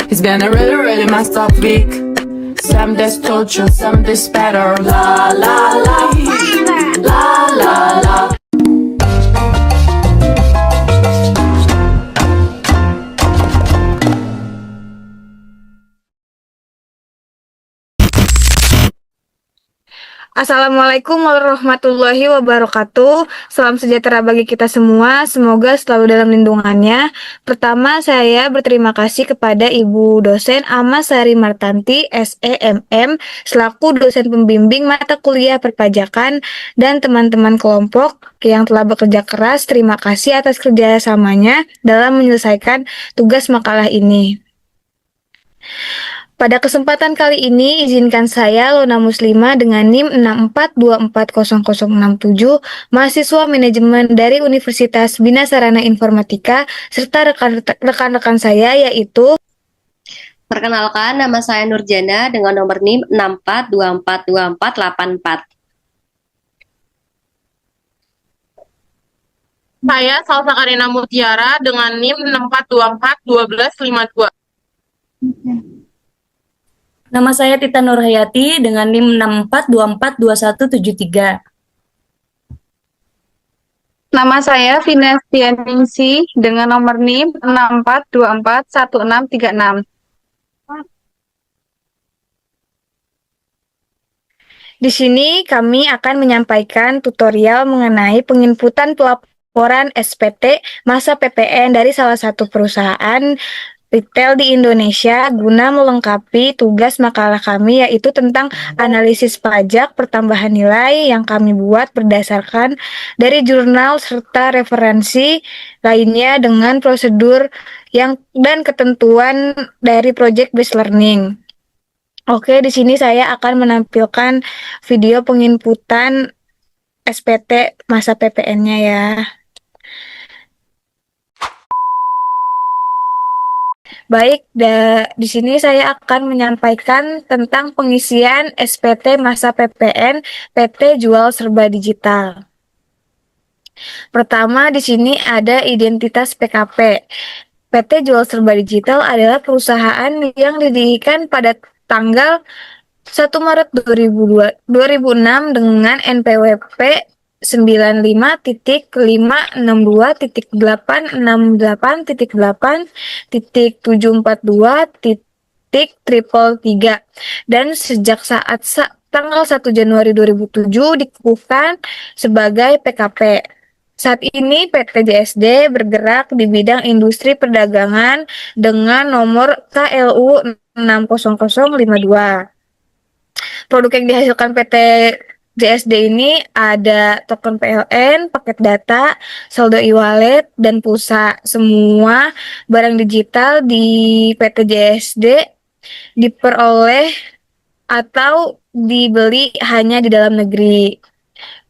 It's been a really, really messed up week. Some days torture, some days better. La la la, la la la. Assalamualaikum warahmatullahi wabarakatuh. Salam sejahtera bagi kita semua. Semoga selalu dalam lindungannya. Pertama, saya berterima kasih kepada Ibu dosen Ama Sari Martanti, SEMM, selaku dosen pembimbing mata kuliah perpajakan, dan teman-teman kelompok yang telah bekerja keras. Terima kasih atas kerjasamanya dalam menyelesaikan tugas makalah ini. Pada kesempatan kali ini, izinkan saya, Lona Muslima, dengan NIM 64240067, mahasiswa manajemen dari Universitas Bina Sarana Informatika, serta rekan-rekan saya, yaitu Perkenalkan, nama saya Nurjana dengan nomor NIM 64242484. Saya Salsa Karina Mutiara dengan NIM 64241252. Nama saya Tita Nurhayati dengan NIM 64242173. Nama saya Vinestianingsi dengan nomor NIM 64241636. di sini kami akan menyampaikan tutorial mengenai penginputan pelaporan SPT masa PPN dari salah satu perusahaan retail di Indonesia guna melengkapi tugas makalah kami, yaitu tentang analisis pajak pertambahan nilai yang kami buat berdasarkan dari jurnal serta referensi lainnya dengan prosedur dan ketentuan dari project based learning. Oke, di sini saya akan menampilkan video penginputan SPT masa PPN-nya ya. Baik, di sini saya akan menyampaikan tentang pengisian SPT masa PPN PT Jual Serba Digital. Pertama, di sini ada identitas PKP. PT Jual Serba Digital adalah perusahaan yang didirikan pada tanggal 1 Maret 2006 dengan NPWP 95.562.8.742.333 dan sejak tanggal 1 Januari 2007 dikukuhkan sebagai PKP. Saat ini PT JSD bergerak di bidang industri perdagangan dengan nomor KLU 60052. Produk yang dihasilkan PT JSD ini ada token PLN, paket data, saldo e-wallet, dan pulsa. Semua barang digital di PT JSD diperoleh atau dibeli hanya di dalam negeri.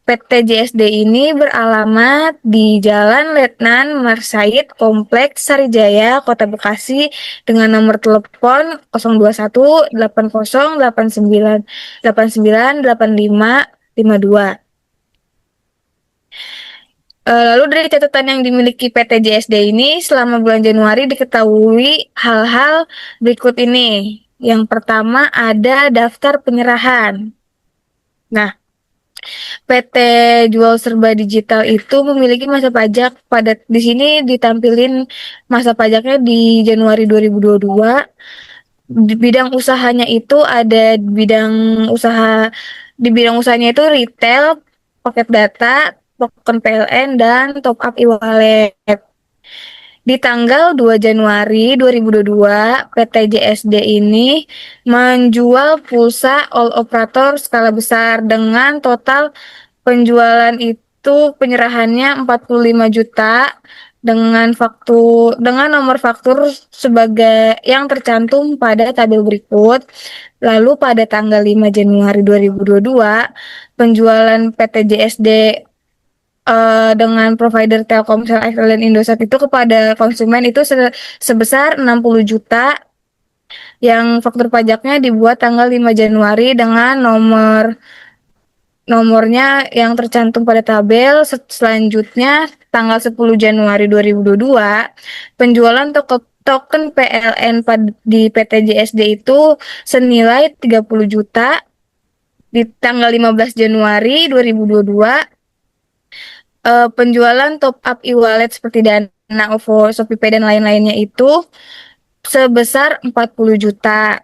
PT JSD ini beralamat di Jalan Letnan Marsaid, Kompleks Sarijaya, Kota Bekasi, dengan nomor telepon 021 80 89 89 85 52. Lalu dari catatan yang dimiliki PT JSD ini, selama bulan Januari diketahui hal-hal berikut ini. Yang pertama ada daftar penyerahan. Nah, PT Jual Serba Digital itu memiliki masa pajak di sini ditampilin masa pajaknya di Januari 2022. Di bidang usahanya itu ada di bidang usahanya itu retail, paket data, token PLN, dan top up e-wallet. Di tanggal 2 Januari 2022, PT JSD ini menjual pulsa all operator skala besar dengan total penjualan itu penyerahannya 45 juta dengan nomor faktur sebagai yang tercantum pada tabel berikut. Lalu pada tanggal 5 Januari 2022, penjualan PT JSD dengan provider Telkomsel, XL, dan Indosat itu kepada konsumen itu sebesar 60 juta yang faktur pajaknya dibuat tanggal 5 Januari dengan nomor nomornya yang tercantum pada tabel. Selanjutnya, tanggal 10 Januari 2022, penjualan token PLN di PT JSD itu senilai 30 juta. Di tanggal 15 Januari 2022, penjualan top up e-wallet seperti Dana, OVO, ShopeePay, dan lain-lainnya itu sebesar 40 juta.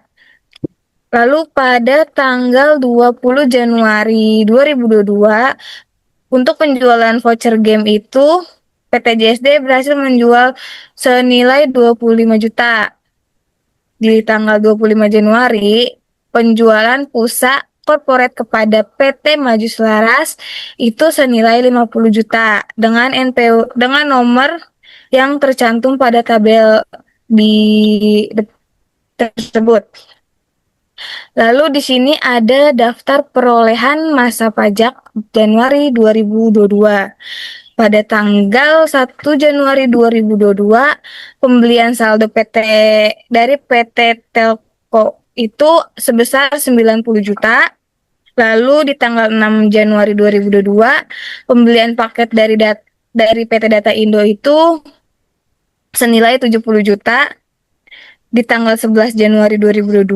Lalu pada tanggal 20 Januari 2022, untuk penjualan voucher game itu, PT JSD berhasil menjual senilai 25 juta. Di tanggal 25 Januari, penjualan pulsa corporate kepada PT Maju Selaras itu senilai 50 juta dengan nomor yang tercantum pada tabel tersebut. Lalu di sini ada daftar perolehan masa pajak Januari 2022. Pada tanggal 1 Januari 2022, pembelian saldo dari PT Telco itu sebesar 90 juta. Lalu di tanggal 6 Januari 2022, pembelian paket dari PT Data Indo itu senilai 70 juta. Di tanggal 11 Januari 2022,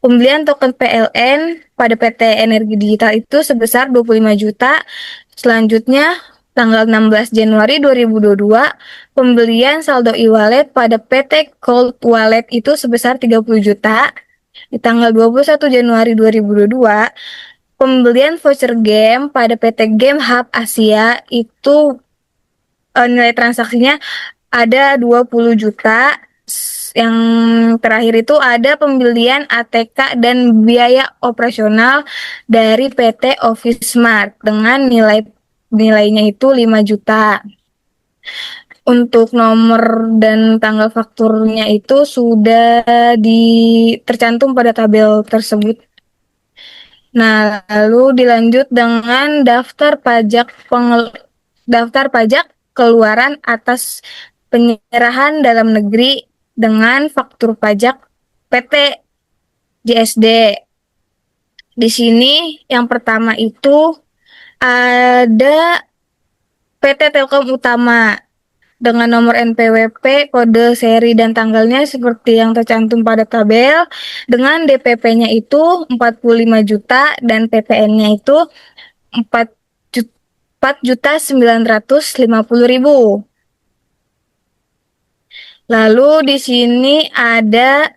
pembelian token PLN pada PT Energi Digital itu sebesar 25 juta. Selanjutnya, tanggal 16 Januari 2022, pembelian saldo e-wallet pada PT Cold Wallet itu sebesar 30 juta. Di tanggal 21 Januari 2022, pembelian voucher game pada PT Game Hub Asia itu nilai transaksinya ada 20 juta. Yang terakhir itu ada pembelian ATK dan biaya operasional dari PT Office Smart dengan nilainya itu 5 juta. Untuk nomor dan tanggal fakturnya itu sudah tercantum pada tabel tersebut. Nah, lalu dilanjut dengan daftar pajak keluaran atas penyerahan dalam negeri dengan faktur pajak PT JSD. Di sini yang pertama itu ada PT Telkom Utama dengan nomor NPWP, kode seri dan tanggalnya seperti yang tercantum pada tabel, dengan DPP-nya itu 45 juta dan PPN-nya itu 4.950.000. Lalu di sini ada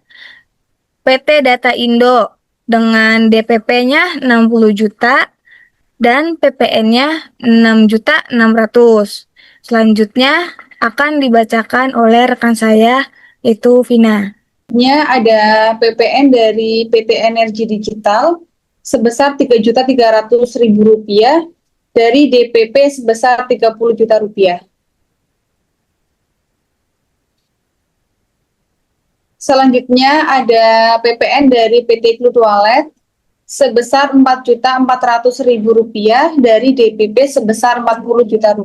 PT Data Indo dengan DPP-nya 60 juta dan PPN-nya 6.600.000. Selanjutnya akan dibacakan oleh rekan saya, yaitu Vina. Ada PPN dari PT Energi Digital sebesar Rp3.300.000 dari DPP sebesar Rp30 juta. Selanjutnya ada PPN dari PT Cloud Wallet sebesar Rp4.400.000 dari DPP sebesar Rp40 juta.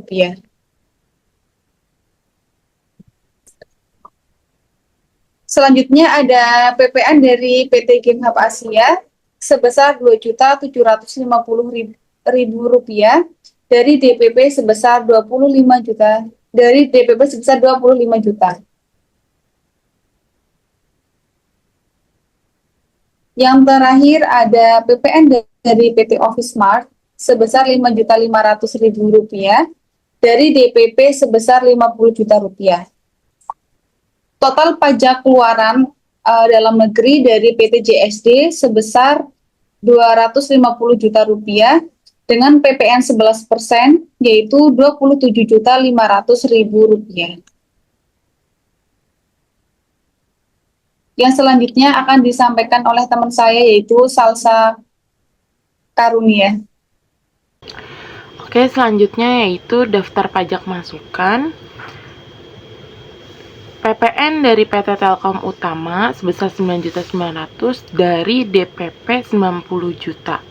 Selanjutnya ada PPN dari PT Game Hub Asia sebesar Rp2.750.000 dari DPP sebesar 25 juta. Yang terakhir ada PPN dari PT Office Smart sebesar Rp5.500.000 dari DPP sebesar Rp50 juta. Total pajak keluaran dalam negeri dari PT JSD sebesar Rp250 juta dengan PPN 11%, yaitu Rp27.500.000. Yang selanjutnya akan disampaikan oleh teman saya, yaitu Salsa Karunia. Oke, selanjutnya yaitu daftar pajak masukan. PPN dari PT Telkom Utama sebesar 9.900.000 dari DPP 90 juta.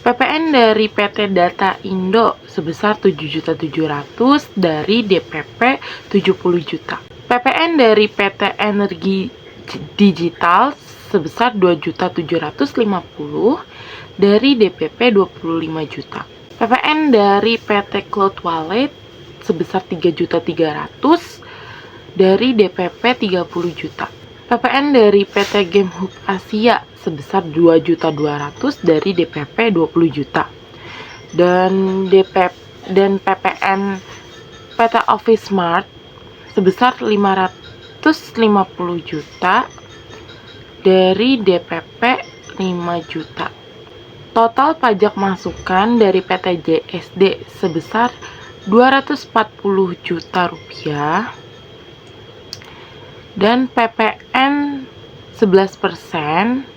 PPN dari PT Data Indo sebesar 7.700.000 dari DPP 70 juta. PPN dari PT Energi Digital sebesar 2.750.000 dari DPP 25 juta. PPN dari PT Cloud Wallet sebesar 3.300.000 dari DPP 30 juta. PPN dari PT Game Hub Asia sebesar 2.200.000 dari DPP 20 juta. Dan PPN PT Office Smart sebesar 550 juta dari DPP 5 juta. Total pajak masukan dari PT JSD sebesar 240 juta rupiah dan PPN 11%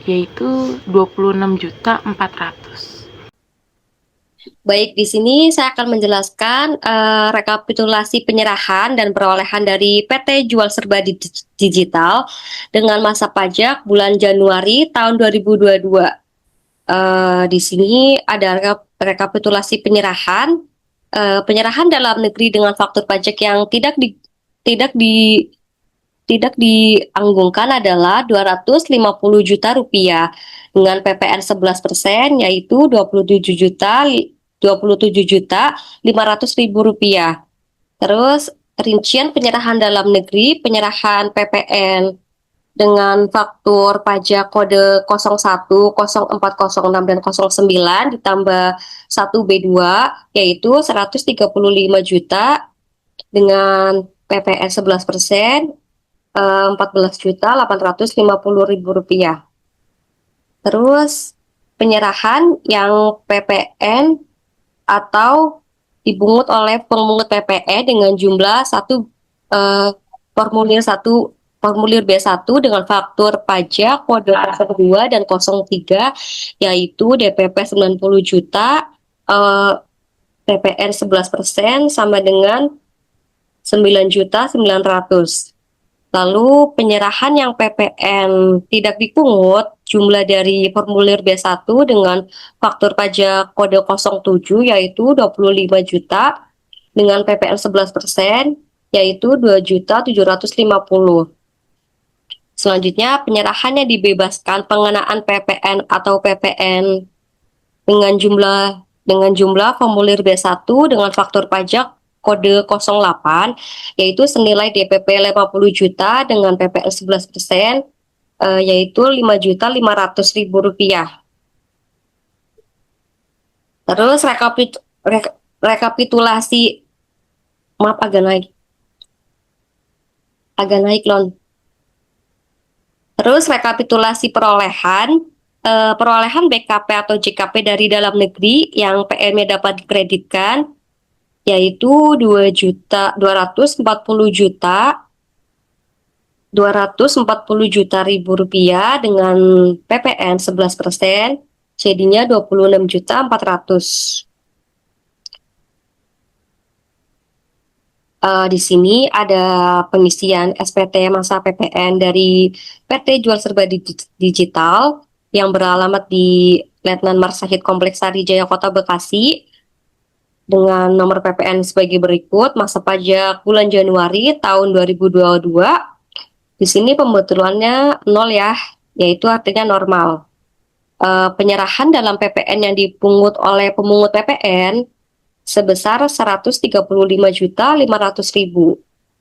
yaitu 26.400.000. Baik, di sini saya akan menjelaskan rekapitulasi penyerahan dan perolehan dari PT Jual Serba Digital dengan masa pajak bulan Januari tahun 2022. Di sini ada rekapitulasi penyerahan dalam negeri dengan faktur pajak yang tidak dianggungkan adalah 250 juta rupiah dengan PPN 11% yaitu 27.500.000 rupiah. Terus rincian penyerahan dalam negeri, penyerahan PPN dengan faktur pajak kode 01, 0406 dan 09 ditambah 1B2 yaitu 135 juta dengan PPN 11%, 14.850.000 rupiah. Terus penyerahan yang PPN atau dibungut oleh pemungut PPN dengan jumlah formulir B1 dengan faktur pajak kode 02 dan 03 yaitu DPP 90 juta, PPN 11% sama dengan 9.900.000. Lalu penyerahan yang PPN tidak dipungut jumlah dari formulir B1 dengan faktur pajak kode 07 yaitu 25 juta dengan PPN 11% yaitu 2.750.000. Selanjutnya penyerahannya dibebaskan pengenaan PPN atau PPN dengan jumlah formulir B1 dengan faktur pajak kode 08 yaitu senilai DPP 50 juta dengan PPN 11% yaitu 5.500.000 rupiah. Terus rekapitulasi agak naik lon. Terus rekapitulasi perolehan BKP atau JKP dari dalam negeri yang PM-nya dapat dikreditkan yaitu 2.240 juta rupiah dengan PPN 11%, jadinya 26.400.000. Di sini ada pengisian SPT masa PPN dari PT Jual Serba Digital yang beralamat di Letnan Marsahid Kompleks Sarijaya Kota Bekasi dengan nomor PPN sebagai berikut. Masa pajak bulan Januari tahun 2022. Di sini pembetulannya 0 ya, yaitu artinya normal. Penyerahan dalam PPN yang dipungut oleh pemungut PPN sebesar 135.500.000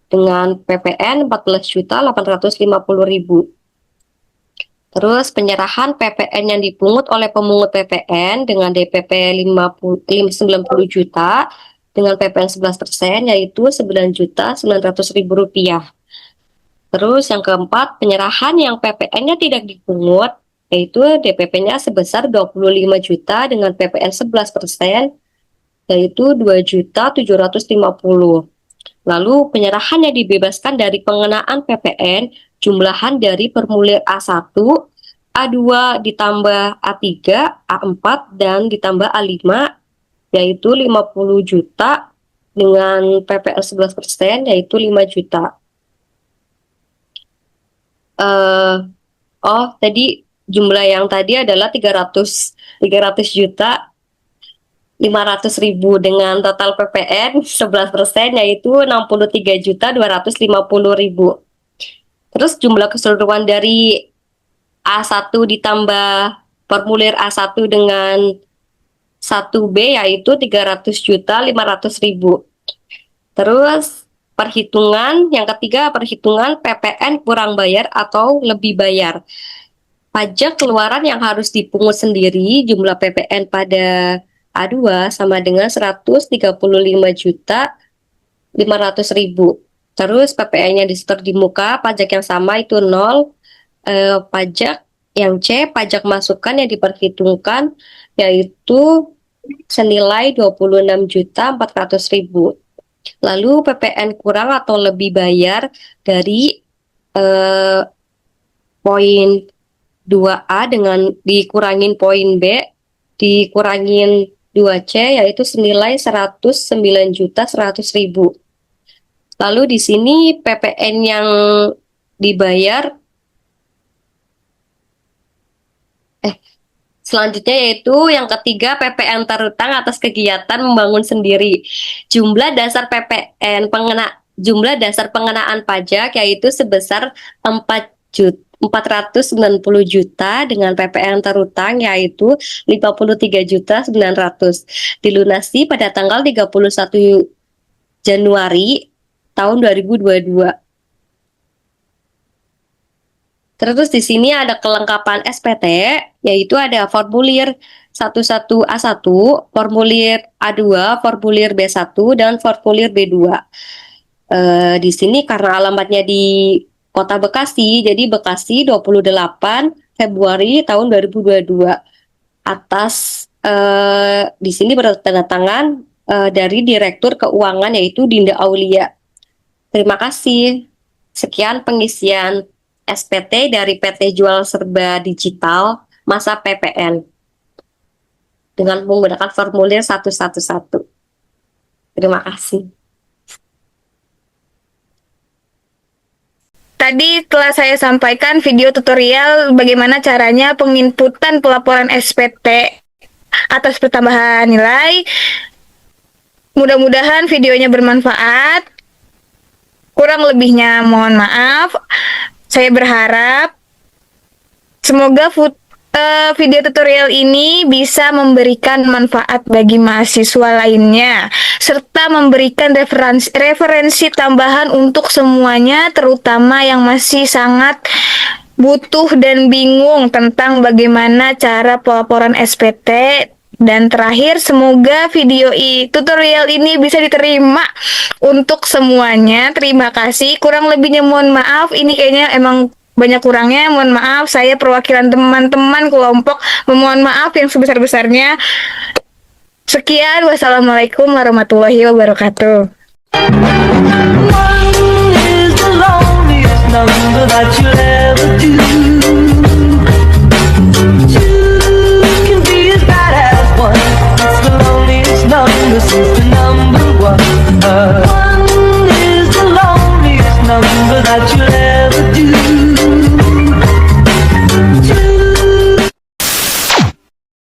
dengan PPN 14.850.000. Terus penyerahan PPN yang dipungut oleh pemungut PPN dengan DPP 90 juta dengan PPN 11% yaitu 9.900.000 rupiah. Terus yang keempat, penyerahan yang PPN-nya tidak dipungut yaitu DPP-nya sebesar 25 juta dengan PPN 11% yaitu 2.750.000. Lalu penyerahan yang dibebaskan dari pengenaan PPN jumlahan dari formulir A1, A2 ditambah A3, A4 dan ditambah A5 yaitu 50 juta dengan PPN 11% yaitu 5 juta. Tadi jumlah yang tadi adalah 300 juta 500.000 dengan total PPN 11% yaitu 63.250.000. Terus jumlah keseluruhan dari A1 ditambah formulir A1 dengan 1B yaitu 300.500.000. Terus perhitungan yang ketiga, perhitungan PPN kurang bayar atau lebih bayar. Pajak keluaran yang harus dipungut sendiri, jumlah PPN pada A2 sama dengan 135.500.000. Terus PPN-nya disetor di muka, pajak yang sama itu 0. Pajak yang C, pajak masukan yang diperhitungkan yaitu senilai 26.400.000. Lalu PPN kurang atau lebih bayar dari poin 2A dengan dikurangin poin B, dikurangin 2C yaitu senilai 109.100.000. Lalu di sini PPN yang dibayar selanjutnya yaitu yang ketiga, PPN terutang atas kegiatan membangun sendiri. Jumlah dasar pengenaan pajak yaitu sebesar 490 juta dengan PPN terutang yaitu 53.900. Dilunasi pada tanggal 31 Januari tahun 2022. Terus di sini ada kelengkapan SPT, yaitu ada formulir 11A1, formulir A2, formulir B1, dan formulir B2. Di sini karena alamatnya di Kota Bekasi, jadi Bekasi 28 Februari tahun 2022. Atas di sini bertanda tangan dari Direktur Keuangan yaitu Dinda Aulia. Terima kasih. Sekian pengisian SPT dari PT Jual Serba Digital masa PPN dengan menggunakan formulir 111. Terima kasih. Tadi telah saya sampaikan video tutorial bagaimana caranya penginputan pelaporan SPT atas pertambahan nilai. Mudah-mudahan videonya bermanfaat. Kurang lebihnya mohon maaf. Saya berharap semoga video tutorial ini bisa memberikan manfaat bagi mahasiswa lainnya, serta memberikan referensi tambahan untuk semuanya, terutama yang masih sangat butuh dan bingung tentang bagaimana cara pelaporan SPT. Dan terakhir, semoga video tutorial ini bisa diterima untuk semuanya. Terima kasih. Kurang lebihnya mohon maaf. Ini kayaknya emang banyak kurangnya. Mohon maaf. Saya perwakilan teman-teman kelompok memohon maaf yang sebesar-besarnya. Sekian. Wassalamualaikum warahmatullahi wabarakatuh. This is the number one. One is the loneliest number that you'll ever do.